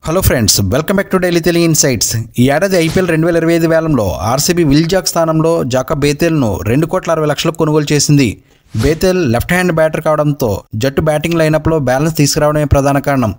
Hello friends, welcome back to daily Telugu insights. ఈ ఏడాది IPL 2025 వేలంలో ఆర్సీబీ విల్-జాక్ స్థానంలో జాకబ్ బేతెల్ను 2,60,00,000 కొనుగోలు చేసింది. బేతెల్ లెఫ్ట్ హ్యాండ్ బ్యాటర్ కావడంతో జట్టు బ్యాటింగ్ లైనప్లో బ్యాలెన్స్ తీసుకురావడమే ప్రధాన కారణం.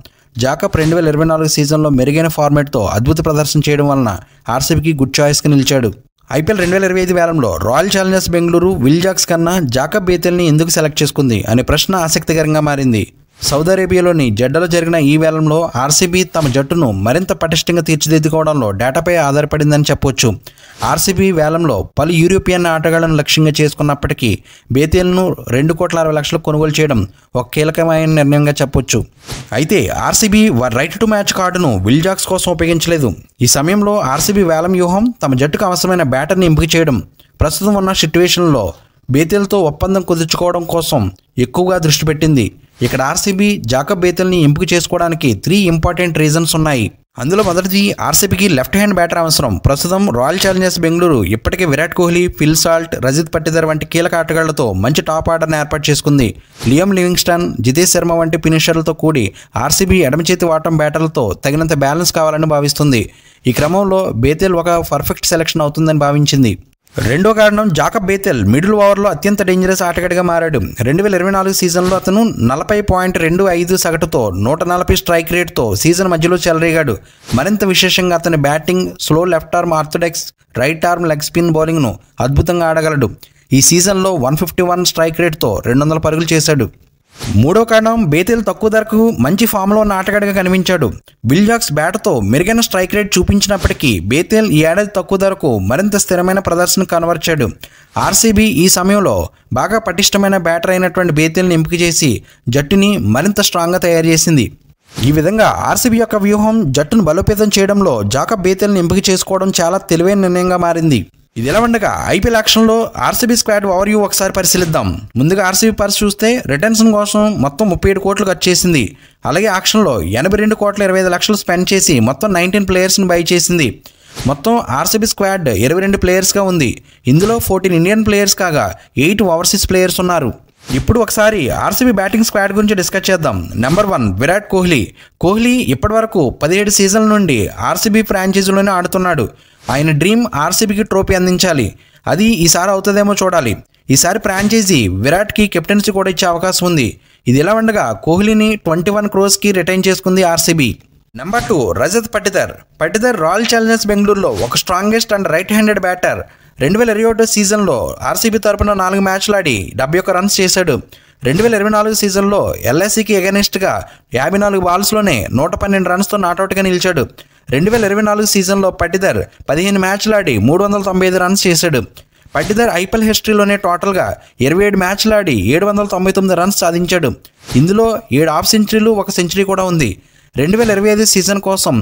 జాకబ్ 2024 సీజన్లో మెరుగైన ఫార్మాట్తో అద్భుత ప్రదర్శన చేయడం వలన ఆర్సీబీకి గుడ్ చాయిస్గా నిలిచాడు. ఐపీఎల్ 2025 వేలంలో రాయల్ ఛాలెంజర్స్ బెంగళూరు విల్-జాక్స్ కన్నా జాకబ్ బేతెల్ని ఎందుకు సెలెక్ట్ చేసుకుంది అనే ప్రశ్న ఆసక్తికరంగా మారింది. సౌదీ అరేబియాలోని జెడ్డాలో జరిగిన ఈ వేలంలో ఆర్సీబీ తమ జట్టును మరింత పటిష్టంగా తీర్చిదిద్దుకోవడంలో డేటాపై ఆధారపడిందని చెప్పొచ్చు. ఆర్సీబీ వేలంలో పలు యూరోపియన్ ఆటగాళ్లను లక్ష్యంగా చేసుకున్నప్పటికీ బేతెల్ను 2,60,00,000 కొనుగోలు చేయడం ఒక కీలకమైన నిర్ణయంగా చెప్పొచ్చు. అయితే ఆర్సీబీ రైట్ టు మ్యాచ్ కార్డును విల్-జాక్స్ కోసం ఉపయోగించలేదు. ఈ సమయంలో ఆర్సీబీ వేలం వ్యూహం తమ జట్టుకు అవసరమైన బ్యాటర్ని ఎంపిక చేయడం, ప్రస్తుతం ఉన్న సిట్యువేషన్లో బేతెల్తో ఒప్పందం కుదుర్చుకోవడం కోసం ఎక్కువగా దృష్టి పెట్టింది. ఇక్కడ ఆర్సీబీ జాకబ్ బేతెల్ని ఎంపిక చేసుకోవడానికి 3 ఇంపార్టెంట్ రీజన్స్ ఉన్నాయి. అందులో మొదటిది, ఆర్సీబీకి లెఫ్ట్ హ్యాండ్ బ్యాటర్ అవసరం. ప్రస్తుతం రాయల్ ఛాలెంజర్స్ బెంగళూరు ఇప్పటికే విరాట్ కోహ్లీ, ఫిల్ సాల్ట్, రజిత్ పట్టిదర్ వంటి కీలక ఆటగాళ్లతో మంచి టాప్ ఆర్డర్ని ఏర్పాటు చేసుకుంది. లియామ్ లివింగ్స్టన్, జితేష్ శర్మ వంటి ఫినిషర్లతో కూడి ఆర్సీబీ ఎడమచేతి వాటం బ్యాటర్లతో తగినంత బ్యాలెన్స్ కావాలని భావిస్తుంది. ఈ క్రమంలో బేతెల్ ఒక పర్ఫెక్ట్ సెలెక్షన్ అవుతుందని భావించింది. రెండో కారణం, జాకబ్ బేతెల్ మిడిల్ ఓవర్లో అత్యంత డేంజరస్ ఆటగాడిగా మారాడు. 2024 సీజన్లో అతను 40.25 సగటుతో 140 స్ట్రైక్ రేట్తో సీజన్ మధ్యలో చెలరేగాడు. మరింత విశేషంగా అతని batting, slow left arm orthodox, right arm leg spin బౌలింగ్ను అద్భుతంగా ఆడగలడు. ఈ సీజన్లో 151 స్ట్రైక్ రేట్తో 200 పరుగులు చేశాడు. మూడో కారణం, బేతెల్ తక్కువ ధరకు మంచి ఫామ్లో ఉన్న ఆటగాడిగా కనిపించాడు. విల్-జాక్స్ బ్యాట్తో మెరుగైన స్ట్రైక్ రేట్ చూపించినప్పటికీ బేతెల్ ఈ ఏడాది తక్కువ ధరకు మరింత స్థిరమైన ప్రదర్శన కనబరిచాడు. ఆర్సీబీ ఈ సమయంలో బాగా పటిష్టమైన బ్యాటర్ అయినటువంటి బేతెల్ని ఎంపిక చేసి జట్టుని మరింత స్ట్రాంగ్గా తయారు చేసింది. ఈ విధంగా ఆర్సీబీ యొక్క వ్యూహం జట్టును బలోపేతం చేయడంలో జాకబ్ బేతెల్ని ఎంపిక చేసుకోవడం చాలా తెలివైన నిర్ణయంగా మారింది. ఇది ఎలా ఉండగా ఐపీఎల్ యాక్షన్లో ఆర్సీబీ స్క్వాడ్ ఓవర్వ్యూ ఒకసారి పరిశీలిద్దాం. ముందుగా ఆర్సీబీ పరిస్థితి చూస్తే రిటర్న్షన్ కోసం మొత్తం 37 కోట్లు ఖర్చు చేసింది. అలాగే యాక్షన్లో 82,25,00,000 స్పెండ్ చేసి మొత్తం 19 ప్లేయర్స్ని బై చేసింది. మొత్తం ఆర్సీబీ స్క్వాడ్ 22 ప్లేయర్స్గా ఉంది. ఇందులో 14 ఇండియన్ ప్లేయర్స్ కాగా 8 ఓవర్సీస్ ప్లేయర్స్ ఉన్నారు. ఇప్పుడు ఒకసారి ఆర్సీబీ బ్యాటింగ్ స్క్వాడ్ గురించి డిస్కస్ చేద్దాం. నెంబర్ 1, విరాట్ కోహ్లీ. కోహ్లీ ఇప్పటివరకు 17 సీజన్ల నుండి ఆర్సీబీ ఫ్రాంచైజీలోనే ఆడుతున్నాడు. ఆయన డ్రీమ్ ఆర్సీబీకి ట్రోఫీ అందించాలి. అది ఈసారి అవుతుందేమో చూడాలి. ఈసారి ఫ్రాంచైజీ విరాట్కి కెప్టెన్సీ కూడా ఇచ్చే అవకాశం ఉంది. ఇది ఎలా ఉండగా కోహ్లీని 21 crores రిటైన్ చేసుకుంది RCB. Number 2, Rajat Patidar Royal Challengers బెంగళూరులో ఒక strongest and right handed batter. 2021 సీజన్లో ఆర్సీబీ తరపున 4 మ్యాచ్లు ఆడి 71 రన్స్ చేశాడు. 2024 సీజన్లో ఎల్ఐసికి ఎగనెస్ట్గా 54 బాల్స్లోనే 112 రన్స్తో నాట్అవుట్గా నిలిచాడు. 2024 సీజన్లో పట్టిదర్ 15 మ్యాచ్లు ఆడి 395 రన్స్ చేశాడు. పట్టిదర్ ఐపీఎల్ హిస్టరీలోనే టోటల్గా 27 మ్యాచ్లు ఆడి 799 రన్స్ సాధించాడు. ఇందులో 7 హాఫ్ సెంచరీలు, 1 సెంచరీ కూడా ఉంది. 2025 సీజన్ కోసం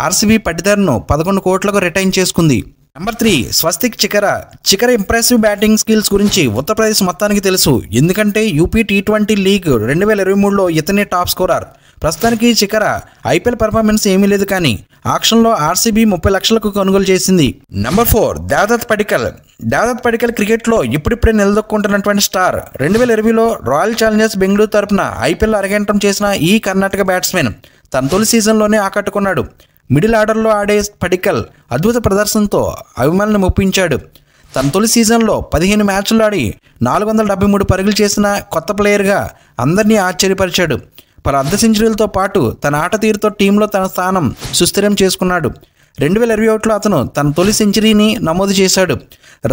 ఆర్సీబీ పట్టిదర్ను 11 కోట్లకు రిటైన్ చేసుకుంది. నెంబర్ 3, స్వస్తిక్ చికర ఇంప్రెసివ్ బ్యాటింగ్ స్కిల్స్ గురించి ఉత్తరప్రదేశ్ మొత్తానికి తెలుసు. ఎందుకంటే యూపీ T20 లీగ్ 2023లో ఇతనే టాప్ స్కోరర్. ప్రస్తుతానికి చికర ఐపీఎల్ పర్ఫార్మెన్స్ ఏమీ లేదు, కానీ ఆక్షన్లో ఆర్సీబీ 30 లక్షలకు కొనుగోలు చేసింది. నెంబర్ 4, దేవదత్ పడికల్ క్రికెట్లో ఇప్పుడిప్పుడే నిలదొక్కుంటున్నటువంటి స్టార్. 2020లో రాయల్ ఛాలెంజర్స్ బెంగళూరు తరపున ఐపీఎల్ అరంగేట్రం చేసిన ఈ కర్ణాటక బ్యాట్స్మెన్ తన తొలి సీజన్లోనే ఆకట్టుకున్నాడు. మిడిల్ ఆర్డర్లో ఆడే పడికల్ అద్భుత ప్రదర్శనతో అభిమానులను మెప్పించాడు. తన తొలి సీజన్లో 15 మ్యాచ్లు ఆడి 473 పరుగులు చేసిన కొత్త ప్లేయర్గా అందరినీ ఆశ్చర్యపరిచాడు. పలు అర్ధ సెంచరీలతో పాటు తన ఆట తీరుతో టీంలో తన స్థానం సుస్థిరం చేసుకున్నాడు. 2021లో అతను తన తొలి సెంచరీని నమోదు చేశాడు.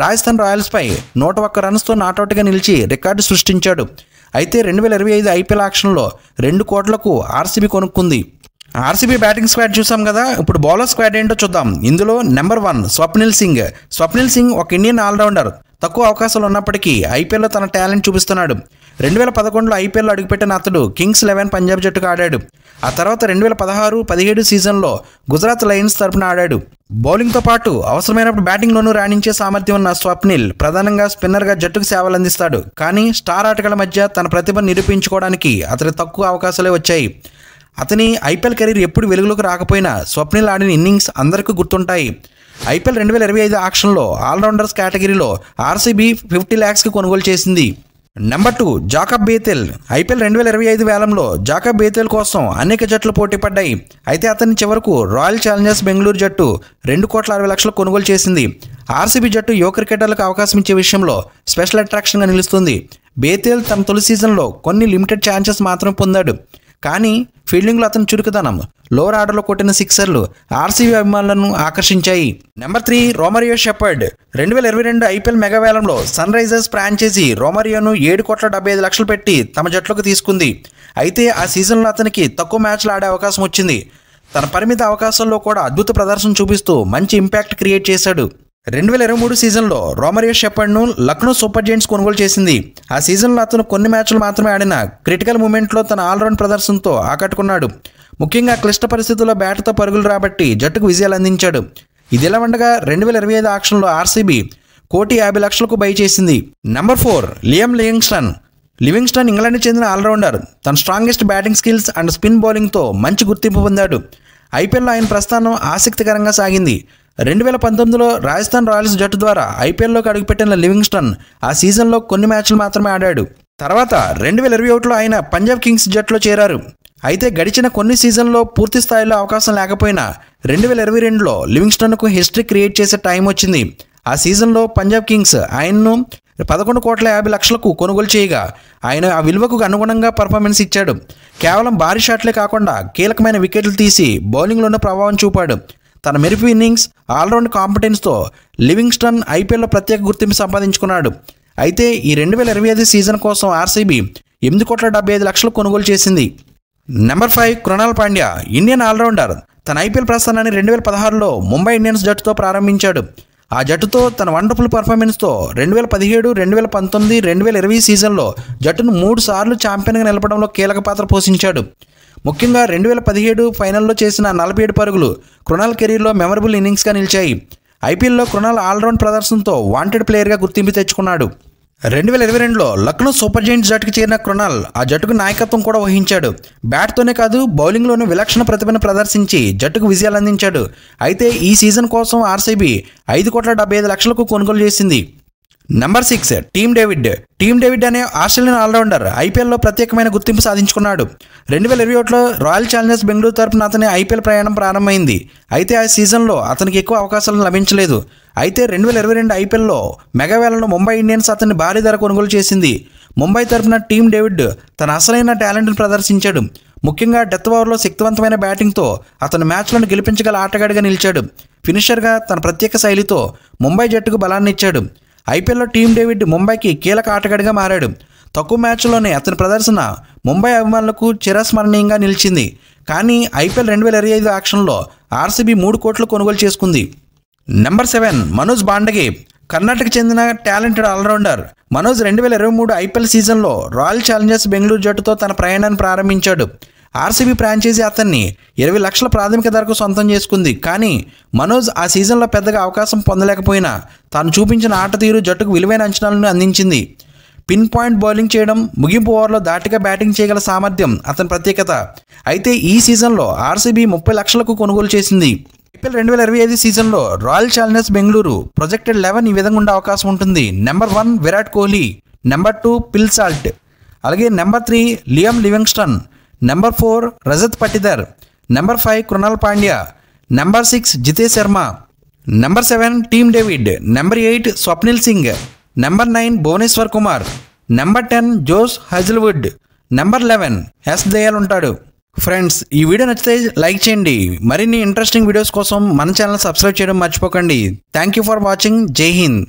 రాజస్థాన్ రాయల్స్పై 101 రన్స్తో నాట్అవుట్గా నిలిచి రికార్డు సృష్టించాడు. అయితే 2025 ఐపీఎల్ యాక్షన్లో 2 కోట్లకు ఆర్సీబీ కొనుక్కుంది. ఆర్సీబీ బ్యాటింగ్ స్క్వాడ్ చూసాం కదా, ఇప్పుడు బౌలర్ స్క్వాడ్ ఏంటో చూద్దాం. ఇందులో నెంబర్ 1, స్వప్నిల్ సింగ్ ఒక ఇండియన్ ఆల్రౌండర్. తక్కువ అవకాశాలు ఉన్నప్పటికీ ఐపీఎల్లో తన టాలెంట్ చూపిస్తున్నాడు. 2011లో ఐపీఎల్లో అడుగుపెట్టిన అతడు కింగ్స్ 11 పంజాబ్ జట్టుకు ఆడాడు. ఆ తర్వాత 2016-17 సీజన్లో గుజరాత్ లయన్స్ తరపున ఆడాడు. బౌలింగ్తో పాటు అవసరమైనప్పుడు బ్యాటింగ్లోనూ రాణించే సామర్థ్యం ఉన్న స్వప్నిల్ ప్రధానంగా స్పిన్నర్గా జట్టుకు సేవలు అందిస్తాడు. కానీ స్టార్ ఆటగాళ్ల మధ్య తన ప్రతిభను నిరూపించుకోవడానికి అతని తక్కువ అవకాశాలే వచ్చాయి. అతని ఐపీఎల్ కెరీర్ ఎప్పుడు వెలుగులోకి రాకపోయినా స్వప్నిల్ ఆడిన ఇన్నింగ్స్ అందరికీ గుర్తుంటాయి. ఐపీఎల్ 2025 ఆక్షన్లో ఆల్రౌండర్స్ కేటగిరీలో ఆర్సీబీ 50 lakhsకి కొనుగోలు చేసింది. Number 2 Jacob Bethel. ఐపీఎల్ 2025 వేలంలో జాకబ్ బేతెల్ కోసం అనేక జట్లు పోటీ పడ్డాయి. అయితే అతన్ని చివరకు రాయల్ ఛాలెంజర్స్ బెంగళూరు జట్టు 2,60,00,000 కొనుగోలు చేసింది. ఆర్సీబీ జట్టు యువ క్రికెటర్లకు అవకాశం ఇచ్చే విషయంలో స్పెషల్ అట్రాక్షన్గా నిలుస్తుంది. బేతెల్ తన తొలి సీజన్లో కొన్ని లిమిటెడ్ ఛాన్సెస్ మాత్రమే పొందాడు. కానీ ఫీల్డింగ్లో అతని చురుకుదనం, లోవర్ ఆర్డర్లో కొట్టిన సిక్సర్లు ఆర్సీబీ అభిమానులను ఆకర్షించాయి. Number 3 Romario Shepherd. 2022 IPL mega వేలంలో సన్ రైజర్స్ ఫ్రాంచైజీ రోమరియోను 7,75,00,000 పెట్టి తమ జట్లోకి తీసుకుంది. అయితే ఆ సీజన్లో అతనికి తక్కువ మ్యాచ్లు ఆడే అవకాశం వచ్చింది. తన పరిమిత అవకాశాల్లో కూడా అద్భుత ప్రదర్శన చూపిస్తూ మంచి ఇంపాక్ట్ క్రియేట్ చేశాడు. 2023 సీజన్లో రోమరియో షెపర్డ్ను లక్నో సూపర్ జెయింట్స్ కొనుగోలు చేసింది. ఆ సీజన్లో అతను కొన్ని మ్యాచ్లు మాత్రమే ఆడిన క్రిటికల్ మూమెంట్లో తన ఆల్రౌండ్ ప్రదర్శనతో ఆకట్టుకున్నాడు. ముఖ్యంగా క్లిష్ట పరిస్థితుల్లో బ్యాట్తో పరుగులు రాబట్టి జట్టుకు విజయాలు అందించాడు. ఇదిలా ఉండగా 2025 ఆక్షన్లో ఆర్సీబీ 1,50,00,000కు బై చేసింది. Number 4 Liam Livingstone. లివింగ్స్టన్ ఇంగ్లాండ్కి చెందిన ఆల్రౌండర్. తన strongest batting skills and spin బౌలింగ్తో మంచి గుర్తింపు పొందాడు. ఐపీఎల్లో ఆయన ప్రస్థానం ఆసక్తికరంగా సాగింది. 2019లో రాజస్థాన్ రాయల్స్ జట్టు ద్వారా ఐపీఎల్లోకి అడుగుపెట్టిన లివింగ్స్టన్ ఆ సీజన్లో కొన్ని మ్యాచ్లు మాత్రమే ఆడాడు. తర్వాత 2021లో ఆయన పంజాబ్ కింగ్స్ జట్టులో చేరారు. అయితే గడిచిన కొన్ని సీజన్లో పూర్తి స్థాయిలో అవకాశం లేకపోయినా 2022లో లివింగ్స్టన్కు హిస్టరీ క్రియేట్ చేసే టైం వచ్చింది. ఆ సీజన్లో పంజాబ్ కింగ్స్ ఆయన్ను 11,50,00,000కు కొనుగోలు చేయగా ఆయన ఆ విలువకు అనుగుణంగా పర్ఫార్మెన్స్ ఇచ్చాడు. కేవలం భారీ షాట్లే కాకుండా కీలకమైన వికెట్లు తీసి బౌలింగ్లోనూ ప్రభావం చూపాడు. తన మెరుపు ఇన్నింగ్స్, ఆల్రౌండ్ కాంపిటెన్స్తో లివింగ్స్టన్ ఐపీఎల్లో ప్రత్యేక గుర్తింపు సంపాదించుకున్నాడు. అయితే ఈ 2025 సీజన్ కోసం ఆర్సీబీ 8,75,00,000 కొనుగోలు చేసింది. Number 5 Krunal Pandya. Indian allrounder. తన ఐపీఎల్ ప్రస్థానాన్ని 2016లో ముంబై ఇండియన్స్ జట్టుతో ప్రారంభించాడు. ఆ జట్టుతో తన వండర్ఫుల్ పర్ఫార్మెన్స్తో 2017, 2019, 2020 సీజన్లో జట్టును 3 సార్లు ఛాంపియన్గా నిలపడంలో కీలక పాత్ర పోషించాడు. ముఖ్యంగా 2017 ఫైనల్లో చేసిన 47 పరుగులు కృణాల్ కెరీర్లో మెమరబుల్ ఇన్నింగ్స్గా నిలిచాయి. ఐపీఎల్లో కృణాల్ ఆల్రౌండ్ ప్రదర్శనతో వాంటెడ్ ప్లేయర్గా గుర్తింపు తెచ్చుకున్నాడు. 2022లో లక్నో సూపర్ జెయింట్స్ జట్టుకు చేరిన కృణాల్ ఆ జట్టుకు నాయకత్వం కూడా వహించాడు. బ్యాట్తోనే కాదు బౌలింగ్లోనూ విలక్షణ ప్రతిభను ప్రదర్శించి జట్టుకు విజయాలు అందించాడు. అయితే ఈ సీజన్ కోసం ఆర్సీబీ 5,75,00,000కు కొనుగోలు చేసింది. Number 6 team David. Team David అనే ఆస్ట్రేలియన్ ఆల్రౌండర్ ఐపీఎల్లో ప్రత్యేకమైన గుర్తింపు సాధించుకున్నాడు. 2021లో రాయల్ ఛాలెంజర్స్ బెంగళూరు తరపున అతని ఐపీఎల్ ప్రయాణం ప్రారంభమైంది. అయితే ఆ సీజన్లో అతనికి ఎక్కువ అవకాశాలు లభించలేదు. అయితే 2022 ఐపీఎల్లో మెగా వేలంలో ముంబై ఇండియన్స్ అతన్ని భారీ ధర కొనుగోలు చేసింది. ముంబై తరపున టీమ్ డేవిడ్ తన అసలైన టాలెంట్ను ప్రదర్శించాడు. ముఖ్యంగా డెత్ ఓవర్లో శక్తివంతమైన బ్యాటింగ్తో అతను మ్యాచ్లను గెలిపించగల ఆటగాడిగా నిలిచాడు. ఫినిషర్గా తన ప్రత్యేక శైలితో ముంబై జట్టుకు బలాన్ని ఇచ్చాడు. ఐపీఎల్లో టీమ్ డేవిడ్ ముంబైకి కీలక ఆటగాడిగా మారాడు. తక్కువ మ్యాచ్లోనే అతని ప్రదర్శన ముంబై అభిమానులకు చిరస్మరణీయంగా నిలిచింది. కానీ ఐపీఎల్ 2025 ఆక్షన్లో ఆర్సీబీ 3 కోట్లు కొనుగోలు చేసుకుంది. నెంబర్ 7 మనోజ్ బాండగే. కర్ణాటక చెందిన టాలెంటెడ్ ఆల్రౌండర్. మనోజ్ 2023 ఐపీఎల్ సీజన్లో రాయల్ ఛాలెంజర్స్ బెంగళూరు జట్టుతో తన ప్రయాణాన్ని ప్రారంభించాడు. ఆర్సీబీ ఫ్రాంచైజీ అతన్ని 20 లక్షల ప్రాథమిక ధరకు సొంతం చేసుకుంది. కానీ మనోజ్ ఆ సీజన్లో పెద్దగా అవకాశం పొందలేకపోయినా తాను చూపించిన ఆట తీరు జట్టుకు విలువైన అంచనాలను అందించింది. పిన్ పాయింట్ బౌలింగ్ చేయడం, ముగింపు ఓవర్లో ధాటిగా బ్యాటింగ్ చేయగల సామర్థ్యం అతని ప్రత్యేకత. అయితే ఈ సీజన్లో ఆర్సీబీ 30 లక్షలకు కొనుగోలు చేసింది. ఐపీఎల్ 2025 సీజన్లో రాయల్ ఛాలెంజర్స్ బెంగళూరు ప్రొజెక్టెడ్ 11 ఈ విధంగా ఉండే అవకాశం ఉంటుంది. Number 1 Virat Kohli. Number 2 Phil Salt. అలాగే number 3 Liam Livingstone. Number 4 Rajat Patidar. Number 5 Krunal Pandya. Number 6 Jitesh Sharma. Number 7 Tim David. Number 8 Swapnil Singh. Number 9 Bhuvneshwar Kumar. Number 10 Josh Hazlewood. Number 11 S Dayal ఉంటాడు. ఫ్రెండ్స్, ఈ వీడియో నచ్చితే లైక్ చేయండి. మరిన్ని ఇంట్రెస్టింగ్ వీడియోస్ కోసం మన ఛానల్ సబ్స్క్రైబ్ చేయడం మర్చిపోకండి. Thank you for watching. జై హింద్.